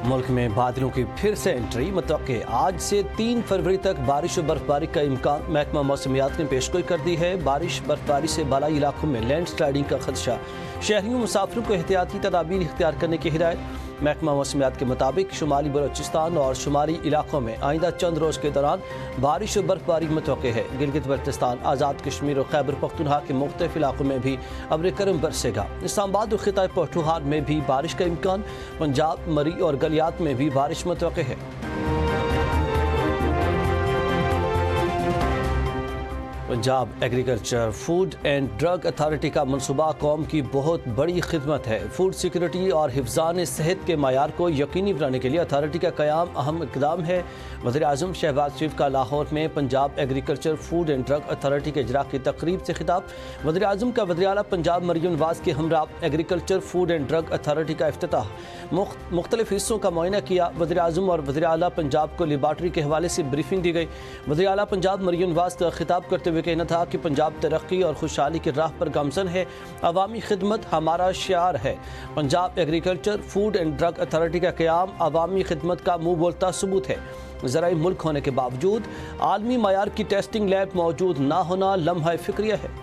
मुल्क में बादलों की फिर से एंट्री मुतवक्के। आज से 3 फरवरी तक बारिश और बर्फबारी का इम्कान महकमा मौसमियात ने पेशगोई कर दी है। बारिश बर्फबारी से बालाई इलाकों में लैंड स्लाइडिंग का खदशा। शहरियों मुसाफिरों को एहतियाती तदाबीर इख्तियार करने की हिदायत। महकमा मौसमियात के मुताबिक शुमाली बलोचिस्तान और शुमारी इलाकों में आइंदा चंद रोज़ के दौरान बारिश और बर्फबारी मुतवक्के है। गिलगित बल्तिस्तान, आज़ाद कश्मीर और खैबर पख्तूनख्वा के मुख्तलिफ इलाकों में भी अब्र करम बरसेगा। इस्लामाबाद और खिताए पख्तूनख्वा में भी बारिश का इम्कान। पंजाब, मरी और गलियात में भी बारिश मुतवक्के है। Punjab agriculture food and drug authority का मनसूबा कौम की बहुत बड़ी खिदमत है। फूड सिक्योरिटी और हिफ्ज़ान सेहत के मायार को यकीनी बनाने के लिए अथॉरिटी का क़याम अहम इक़दाम है। वज़ीर-ए-आज़म शहबाज शरीफ का लाहौर में Punjab agriculture food and drug authority के इजरा की तकरीब से खिताब। वज़ीर-ए-आज़म का वज़ीर आला पंजाब मरियम नवाज़ के हमरा agriculture food and drug authority का इफ्तिताह। मुख्तलिफ हिस्सों का मुआयना किया। वज़ीर-ए-आज़म और वज़ीर आला पंजाब को लेबार्ट्री के हवाले से ब्रीफिंग दी गई। वज़ीर आला पंजाब मरियम नवाज़ का खिताब करते हुए कहना था कि पंजाब तरक्की और खुशहाली की राह पर गामज़न है। अवामी खिदमत हमारा शियार है। Punjab agriculture food and drug authority का क़याम अवामी खिदमत का मुँह बोलता सबूत है। ज़राई मुल्क होने के बावजूद आलमी मायार की टेस्टिंग लैब मौजूद ना होना लम्हा फ़िक्रिया है।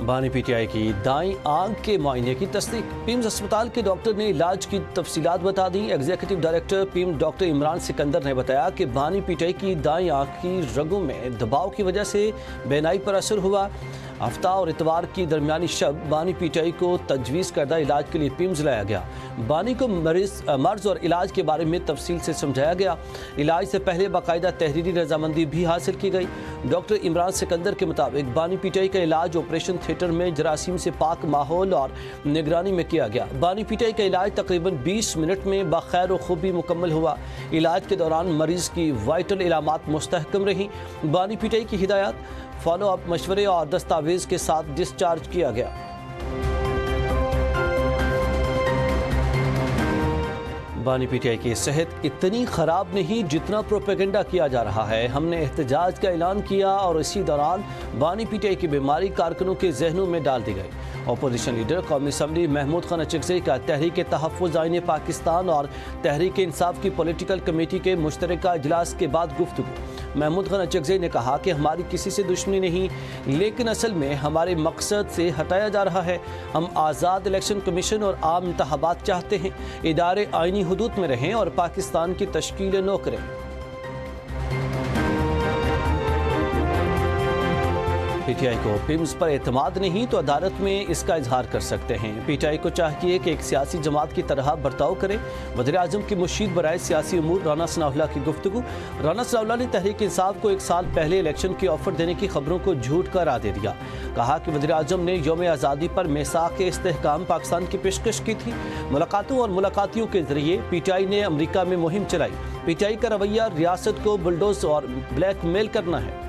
बानी पीटीआई की दाईं आंख के मुआयने की तस्दीक। पीम्स अस्पताल के डॉक्टर ने इलाज की तफसीलात बता दी। Executive director PIMS doctor Imran Sikandar ने बताया कि बानी पीटीआई की दाईं आंख की रगों में दबाव की वजह से बेनाई पर असर हुआ। हफ्ता और इतवार की दरमियानी शब बानी पीटीआई को तजवीज़ करदा इलाज के लिए पीम्स लाया गया। बानी को मर्ज और इलाज के बारे में तफसील से समझाया गया। इलाज से पहले बाकायदा तहरीरी रजामंदी भी हासिल की गई। डॉक्टर इमरान सिकंदर के मुताबिक बानी पीटीआई का इलाज ऑपरेशन थिएटर में जरासीम से पाक माहौल और निगरानी में किया गया। बानी पीटीआई का इलाज तकरीबन 20 मिनट में बखैर व खूबी मुकम्मल हुआ। इलाज के दौरान मरीज की वाइटल इलामात मुस्तहकम रही। बानी पीटीआई की हिदायत, फॉलो अप मशवरे और दस्तावेज के साथ डिस्चार्ज किया गया। बानी पीटीआई की सेहत इतनी ख़राब नहीं जितना प्रोपेगेंडा किया जा रहा है। हमने एहतजाज का ऐलान किया और इसी दौरान बानी पीटीआई की बीमारी कारकुनों के जहनों में डाल दी गई। अपोजिशन लीडर कौमी असम्बली महमूद खान अचकज़ई का तहरीक तहफ़्फ़ुज़ आईन पाकिस्तान और तहरीक इंसाफ की पॉलिटिकल कमेटी के मुश्तरका इजलास के बाद गुफ्तगू। महमूद खान अचकज़ई ने कहा कि हमारी किसी से दुश्मनी नहीं, लेकिन असल में हमारे मकसद से हटाया जा रहा है। हम आज़ाद इलेक्शन कमीशन और आम इंतखाबात चाहते हैं। इदारे आइनी हुदूद में रहें और पाकिस्तान की तश्कील न करें। पीटीआई को पिम्स पर एतमाद नहीं तो अदालत में इसका इजहार कर सकते हैं। पीटीआई को चाहिए कि एक सियासी जमात की तरह बर्ताव करे। वज़ीर-ए-आज़म की मुशीर बराए सियासी उमूर राना सनाउल्लाह की गुफ्तगू। राना सनाउल्लाह ने तहरीक इंसाफ को 1 साल पहले इलेक्शन की ऑफर देने की खबरों को झूठ करार दे दिया। कहा कि वज़ीर-ए-आज़म ने यौम आज़ादी पर मीसाक के इस्तेहकाम पाकिस्तान की पेशकश की थी। मुलाकातों और मुलाकातियों के जरिए पीटीआई ने अमरीका में मुहिम चलाई। पीटीआई का रवैया रियासत को बुलडोज और ब्लैकमेल करना है।